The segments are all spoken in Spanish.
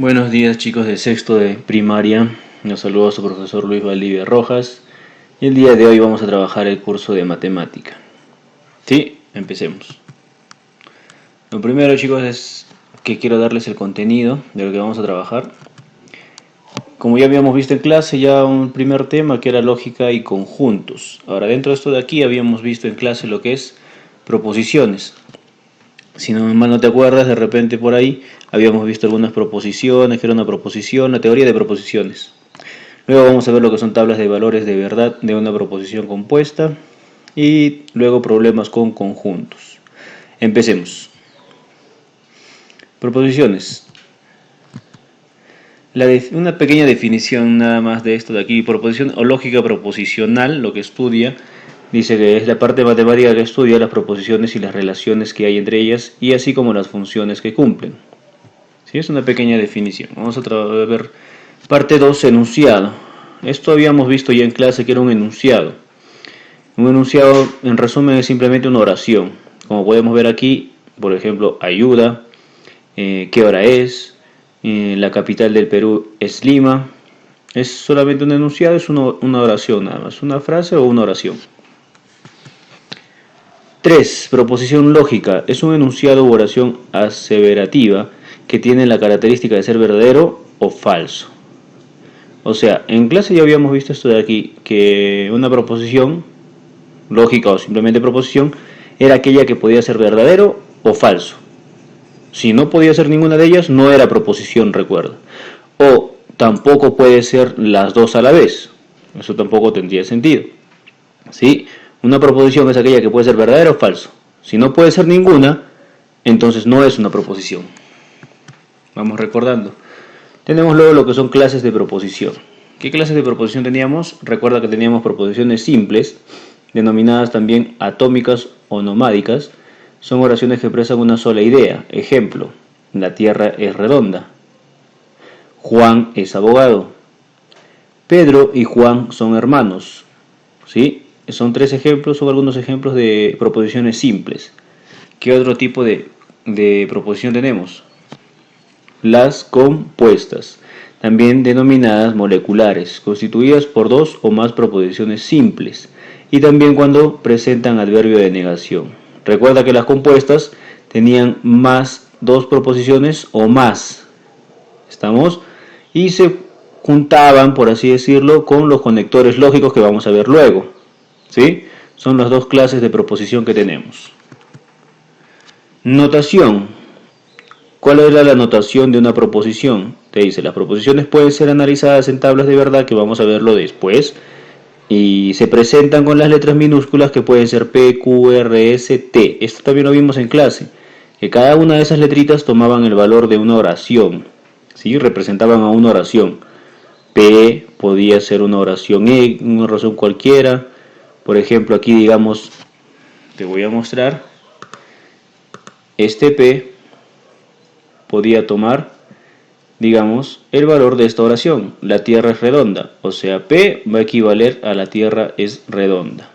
Buenos días chicos de sexto de primaria, los saludo a su profesor Luis Valdivia Rojas y el día de hoy vamos a trabajar el curso de matemática. Sí, empecemos. Lo primero chicos es que quiero darles el contenido de lo que vamos a trabajar. Como ya habíamos visto en clase ya un primer tema que era lógica y conjuntos. Ahora dentro de esto de aquí habíamos visto en clase lo que es proposiciones. Si no mal no te acuerdas, de repente por ahí habíamos visto algunas proposiciones, que era una proposición, la teoría de proposiciones. Luego vamos a ver lo que son tablas de valores de verdad de una proposición compuesta y luego problemas con conjuntos. Empecemos. Proposiciones. Una pequeña definición nada más de esto de aquí. Proposición o lógica proposicional, lo que estudia. Dice que es la parte matemática que estudia las proposiciones y las relaciones que hay entre ellas y así como las funciones que cumplen. ¿Sí? Es una pequeña definición. Vamos a ver parte 2, enunciado. Esto habíamos visto ya en clase que era un enunciado. Un enunciado en resumen es simplemente una oración. Como podemos ver aquí, por ejemplo, ayuda, qué hora es, la capital del Perú es Lima. Es solamente un enunciado, es una oración nada más, una frase o una oración. 3. Proposición lógica. Es un enunciado u oración aseverativa que tiene la característica de ser verdadero o falso. O sea, en clase ya habíamos visto esto de aquí, que una proposición lógica o simplemente proposición era aquella que podía ser verdadero o falso. Si no podía ser ninguna de ellas, no era proposición, recuerda. O tampoco puede ser las dos a la vez. Eso tampoco tendría sentido. ¿Sí? Una proposición es aquella que puede ser verdadera o falso. Si no puede ser ninguna, entonces no es una proposición. Vamos recordando. Tenemos luego lo que son clases de proposición. ¿Qué clases de proposición teníamos? Recuerda que teníamos proposiciones simples, denominadas también atómicas o nomádicas. Son oraciones que expresan una sola idea. Ejemplo, la tierra es redonda. Juan es abogado. Pedro y Juan son hermanos. ¿Sí? Son tres ejemplos, son algunos ejemplos de proposiciones simples. ¿Qué otro tipo de proposición tenemos? Las compuestas, también denominadas moleculares, constituidas por dos o más proposiciones simples, y también cuando presentan adverbio de negación. Recuerda que las compuestas tenían más dos proposiciones o más. ¿Estamos? Y se juntaban, por así decirlo, con los conectores lógicos que vamos a ver luego. ¿Sí? Son las dos clases de proposición que tenemos. Notación. ¿Cuál era la notación de una proposición? Te dice, las proposiciones pueden ser analizadas en tablas de verdad, que vamos a verlo después, y se presentan con las letras minúsculas que pueden ser P, Q, R, S, T. Esto también lo vimos en clase, que cada una de esas letritas tomaban el valor de una oración, ¿sí? Representaban a una oración. P podía ser una oración una oración cualquiera. Por ejemplo, aquí digamos, te voy a mostrar, este P podía tomar, digamos, el valor de esta oración. La tierra es redonda, o sea, P va a equivaler a la tierra es redonda.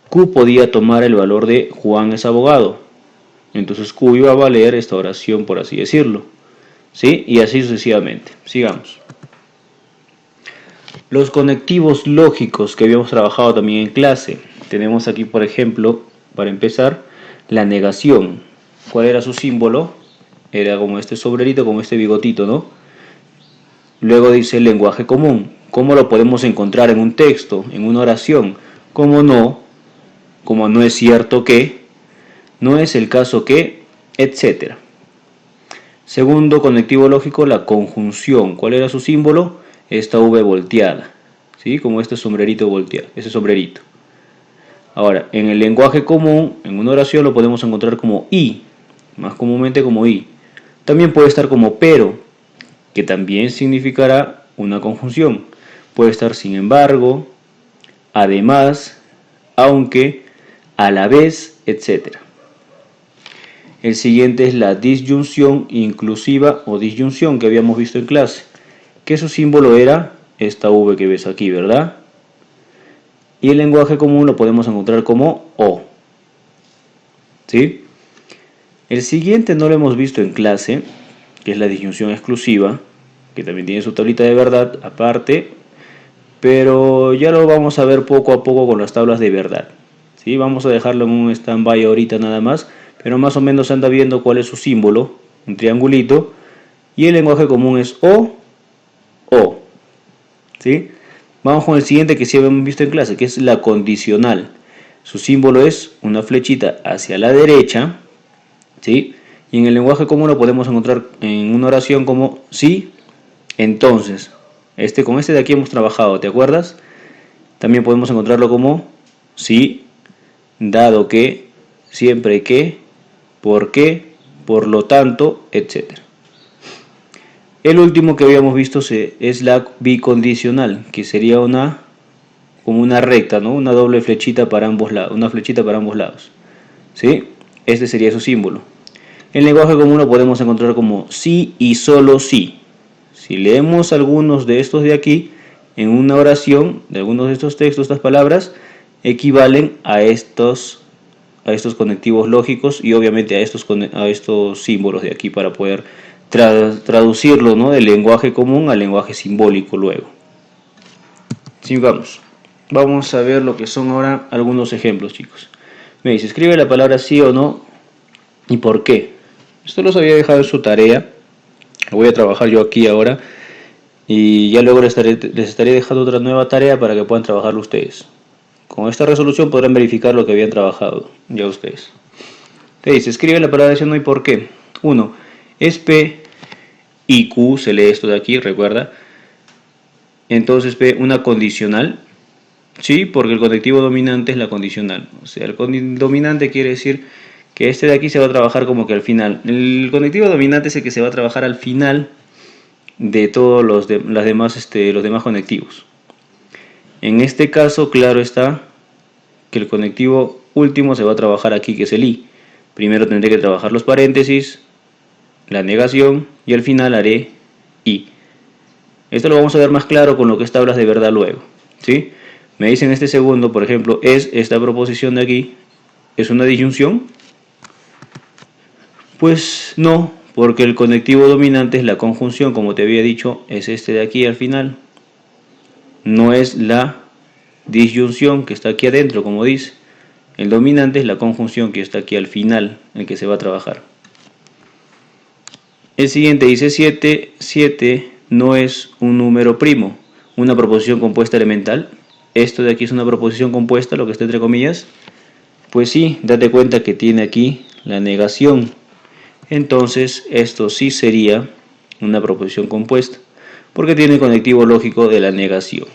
Q podía tomar el valor de Juan es abogado. Entonces Q iba a valer esta oración, por así decirlo. ¿Sí? Y así sucesivamente. Sigamos. Los conectivos lógicos que habíamos trabajado también en clase. Tenemos aquí, por ejemplo, para empezar, la negación. ¿Cuál era su símbolo? Era como este sombrerito, como este bigotito, ¿no? Luego dice el lenguaje común. ¿Cómo lo podemos encontrar en un texto, en una oración? Como no es cierto que, no es el caso que, etc. Segundo conectivo lógico, la conjunción. ¿Cuál era su símbolo? Esta V volteada, ¿sí? Como este sombrerito volteado, ese sombrerito. Ahora, en el lenguaje común, en una oración lo podemos encontrar como y, más comúnmente como y. También puede estar como pero, que también significará una conjunción. Puede estar sin embargo, además, aunque, a la vez, etc. El siguiente es la disyunción inclusiva o disyunción que habíamos visto en clase, que su símbolo era esta V que ves aquí, ¿verdad? Y el lenguaje común lo podemos encontrar como o. ¿Sí? El siguiente no lo hemos visto en clase, que es la disyunción exclusiva, que también tiene su tablita de verdad aparte, pero ya lo vamos a ver poco a poco con las tablas de verdad. ¿Sí? Vamos a dejarlo en un stand-by ahorita nada más, pero más o menos anda viendo cuál es su símbolo, un triangulito, y el lenguaje común es O. ¿Sí? Vamos con el siguiente que sí habíamos visto en clase, que es la condicional. Su símbolo es una flechita hacia la derecha, ¿sí? Y en el lenguaje común lo podemos encontrar en una oración como sí, entonces. Con este de aquí hemos trabajado, ¿te acuerdas? También podemos encontrarlo como sí, dado que, siempre que, por qué, por lo tanto, etc. El último que habíamos visto es la bicondicional, que sería como una recta, ¿no? Una doble flechita para ambos lados, una flechita para ambos lados. ¿Sí? Este sería su símbolo. En lenguaje común lo podemos encontrar como sí y solo sí. Si leemos algunos de estos de aquí, en una oración, de algunos de estos textos, estas palabras, equivalen a estos conectivos lógicos y obviamente a estos símbolos de aquí para poder traducirlo, ¿no? Del lenguaje común al lenguaje simbólico luego. Sigamos. Vamos a ver lo que son ahora algunos ejemplos, chicos. Me dice, escribe la palabra sí o no y por qué. Esto los había dejado en su tarea. Lo voy a trabajar yo aquí ahora. Y ya luego les estaré dejando otra nueva tarea para que puedan trabajarlo ustedes. Con esta resolución podrán verificar lo que habían trabajado ya ustedes. Te dice, escribe la palabra sí o no y por qué. 1. Es P y Q, se lee esto de aquí, recuerda. Entonces P, una condicional. Sí, porque el conectivo dominante es la condicional. O sea, el dominante quiere decir que este de aquí se va a trabajar como que al final. El conectivo dominante es el que se va a trabajar al final de todos los demás conectivos. En este caso, claro está que el conectivo último se va a trabajar aquí, que es el I. Primero tendré que trabajar los paréntesis, la negación y al final haré I. Esto lo vamos a ver más claro con lo que es tablas de verdad luego, ¿sí? Me dicen este segundo, por ejemplo, ¿es esta proposición de aquí? ¿Es una disyunción? Pues no, porque el conectivo dominante es la conjunción, como te había dicho, es este de aquí al final. No es la disyunción que está aquí adentro, como dice. El dominante es la conjunción que está aquí al final, en el que se va a trabajar. El siguiente dice 7. 7 no es un número primo, una proposición compuesta elemental. Esto de aquí es una proposición compuesta, lo que está entre comillas. Pues sí, date cuenta que tiene aquí la negación. Entonces, esto sí sería una proposición compuesta, porque tiene el conectivo lógico de la negación.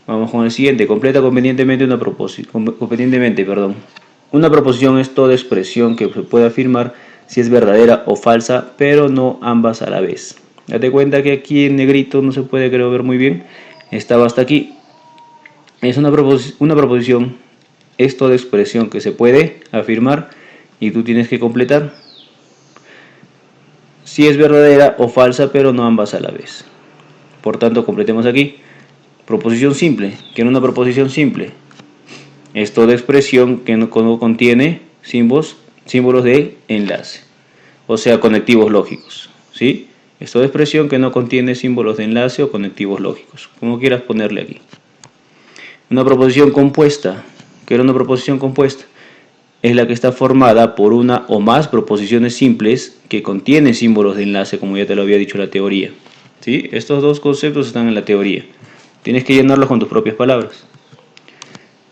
Vamos con el siguiente. Completa convenientemente una proposición. Una proposición es toda expresión que se puede afirmar si es verdadera o falsa, pero no ambas a la vez. Date cuenta que aquí en negrito no se puede, creo, ver muy bien. Estaba hasta aquí. Es una proposición, es toda expresión que se puede afirmar y tú tienes que completar si es verdadera o falsa, pero no ambas a la vez. Por tanto, completemos aquí. Proposición simple. ¿Qué es una proposición simple? Es toda expresión que no contiene símbolos de enlace, o sea, conectivos lógicos, ¿sí? Es toda expresión que no contiene símbolos de enlace o conectivos lógicos, como quieras ponerle aquí. Una proposición compuesta. ¿Qué era una proposición compuesta? Es la que está formada por una o más proposiciones simples que contienen símbolos de enlace, como ya te lo había dicho en la teoría, ¿sí? Estos dos conceptos están en la teoría. Tienes que llenarlos con tus propias palabras.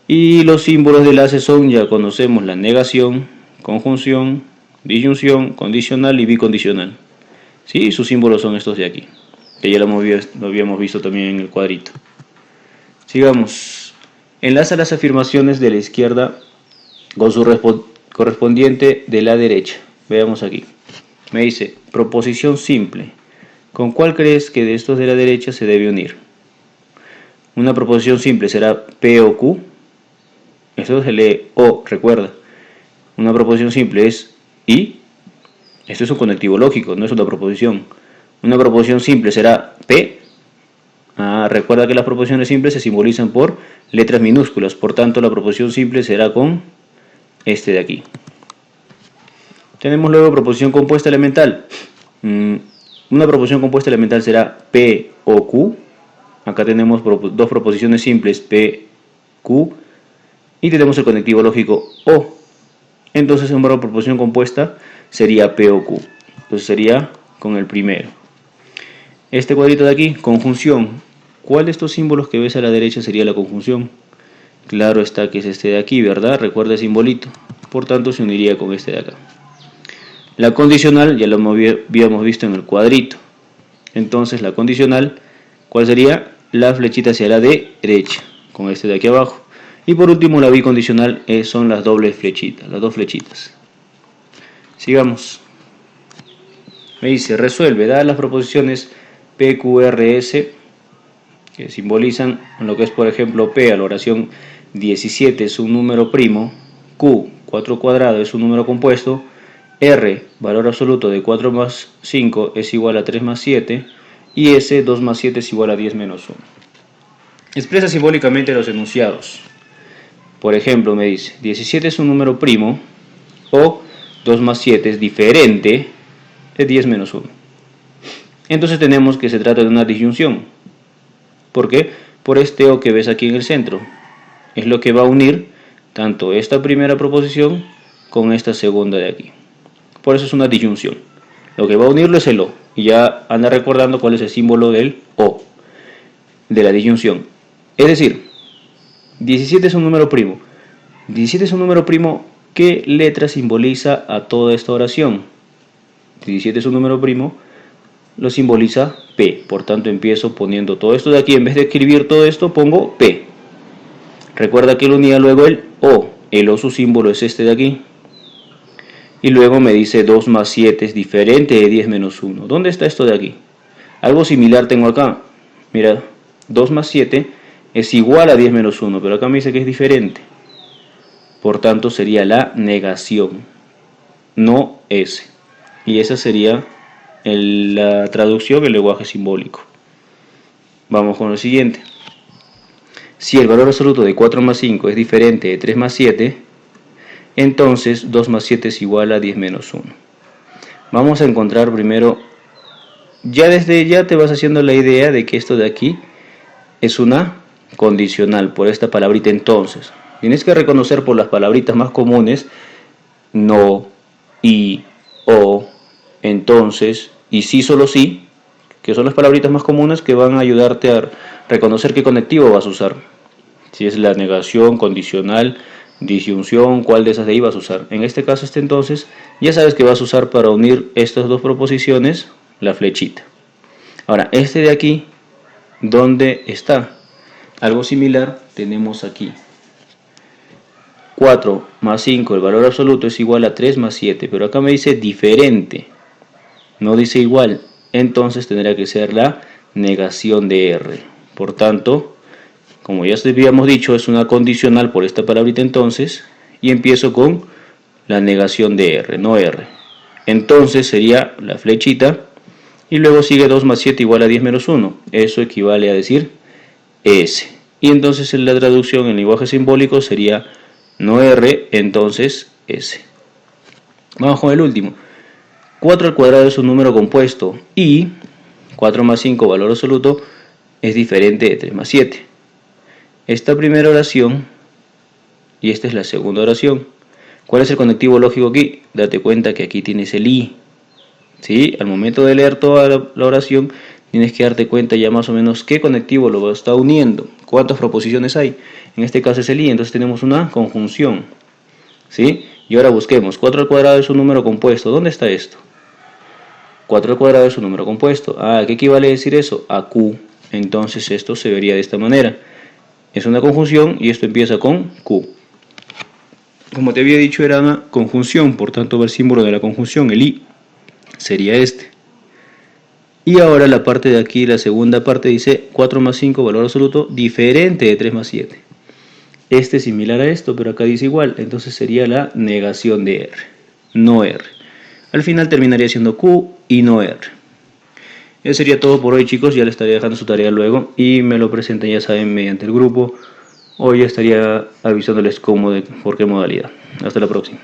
Y los símbolos de enlace son, ya conocemos, la negación, conjunción, disyunción, condicional y bicondicional. ¿Sí? Sus símbolos son estos de aquí, que ya lo habíamos visto también en el cuadrito. Sigamos. Enlaza las afirmaciones de la izquierda con su correspondiente de la derecha. Veamos aquí. Me dice, proposición simple. ¿Con cuál crees que de estos de la derecha se debe unir? Una proposición simple será P o Q. Esto se lee O, recuerda. Una proposición simple es I. Esto es un conectivo lógico, no es una proposición. Una proposición simple será P. Recuerda que las proposiciones simples se simbolizan por letras minúsculas. Por tanto, la proposición simple será con este de aquí. Tenemos luego proposición compuesta elemental. Una proposición compuesta elemental será P o Q. Acá tenemos dos proposiciones simples, P, Q, y tenemos el conectivo lógico O. Entonces, una proposición compuesta sería P o Q. Entonces sería con el primero. Este cuadrito de aquí, conjunción. ¿Cuál de estos símbolos que ves a la derecha sería la conjunción? Claro está que es este de aquí, ¿verdad? Recuerda el simbolito. Por tanto, se uniría con este de acá. La condicional ya lo habíamos visto en el cuadrito. Entonces, la condicional, ¿cuál sería? La flechita hacia la derecha, con este de aquí abajo. Y por último, la bicondicional son las dobles flechitas, las dos flechitas. Sigamos. Me dice, resuelve, dadas las proposiciones P, Q, R, S, que simbolizan lo que es, por ejemplo, P a la oración 17 es un número primo, Q, 4 cuadrado es un número compuesto, R, valor absoluto de 4 más 5 es igual a 3 más 7, y S, 2 más 7 es igual a 10 menos 1. Expresa simbólicamente los enunciados. Por ejemplo, me dice, 17 es un número primo, o 2 más 7 es diferente de 10 menos 1. Entonces tenemos que se trata de una disyunción. ¿Por qué? Por este O que ves aquí en el centro. Es lo que va a unir tanto esta primera proposición con esta segunda de aquí. Por eso es una disyunción. Lo que va a unirlo es el O. Y ya anda recordando cuál es el símbolo del O, de la disyunción. Es decir, 17 es un número primo. 17 es un número primo. ¿Qué letra simboliza a toda esta oración? 17 es un número primo. Lo simboliza P. Por tanto, empiezo poniendo todo esto de aquí. En vez de escribir todo esto, pongo P. Recuerda que lo unía luego el O. El O, su símbolo es este de aquí. Y luego me dice 2 más 7 es diferente de 10 menos 1. ¿Dónde está esto de aquí? Algo similar tengo acá. Mira, 2 más 7 es igual a 10 menos 1, pero acá me dice que es diferente. Por tanto, sería la negación, no S. Y esa sería la traducción del lenguaje simbólico. Vamos con lo siguiente. Si el valor absoluto de 4 más 5 es diferente de 3 más 7, entonces 2 más 7 es igual a 10 menos 1. Vamos a encontrar primero, ya desde ya te vas haciendo la idea de que esto de aquí es una condicional, por esta palabrita entonces. Tienes que reconocer por las palabritas más comunes, no, y, o, entonces, y sí, solo sí, que son las palabritas más comunes que van a ayudarte a reconocer qué conectivo vas a usar. Si es la negación, condicional, disyunción, cuál de esas de ahí vas a usar. En este caso, entonces, ya sabes que vas a usar para unir estas dos proposiciones la flechita. Ahora, este de aquí, ¿dónde está? Algo similar tenemos aquí. 4 más 5, el valor absoluto es igual a 3 más 7, pero acá me dice diferente, no dice igual, entonces tendrá que ser la negación de R. Por tanto, como ya habíamos dicho, es una condicional por esta palabrita entonces, y empiezo con la negación de R, no R. Entonces sería la flechita, y luego sigue 2 más 7 igual a 10 menos 1, eso equivale a decir S. Y entonces en la traducción en lenguaje simbólico sería no R, entonces S. Vamos con el último. 4 al cuadrado es un número compuesto y 4 más 5, valor absoluto, es diferente de 3 más 7. Esta primera oración y esta es la segunda oración. ¿Cuál es el conectivo lógico aquí? Date cuenta que aquí tienes el I. ¿Sí? Al momento de leer toda la oración, tienes que darte cuenta ya más o menos qué conectivo lo está uniendo, cuántas proposiciones hay. En este caso es el I, entonces tenemos una conjunción. ¿Sí? Y ahora busquemos, 4 al cuadrado es un número compuesto. ¿Dónde está esto? 4 al cuadrado es un número compuesto. ¿A qué equivale a decir eso? A Q. Entonces esto se vería de esta manera. Es una conjunción y esto empieza con Q. Como te había dicho, era una conjunción, por tanto el símbolo de la conjunción, el I, sería este. Y ahora la parte de aquí, la segunda parte dice 4 más 5, valor absoluto, diferente de 3 más 7. Este es similar a esto, pero acá dice igual, entonces sería la negación de R, no R. Al final terminaría siendo Q y no R. Eso sería todo por hoy, chicos, ya les estaré dejando su tarea luego y me lo presentan, ya saben, mediante el grupo. Hoy estaría avisándoles cómo, por qué modalidad. Hasta la próxima.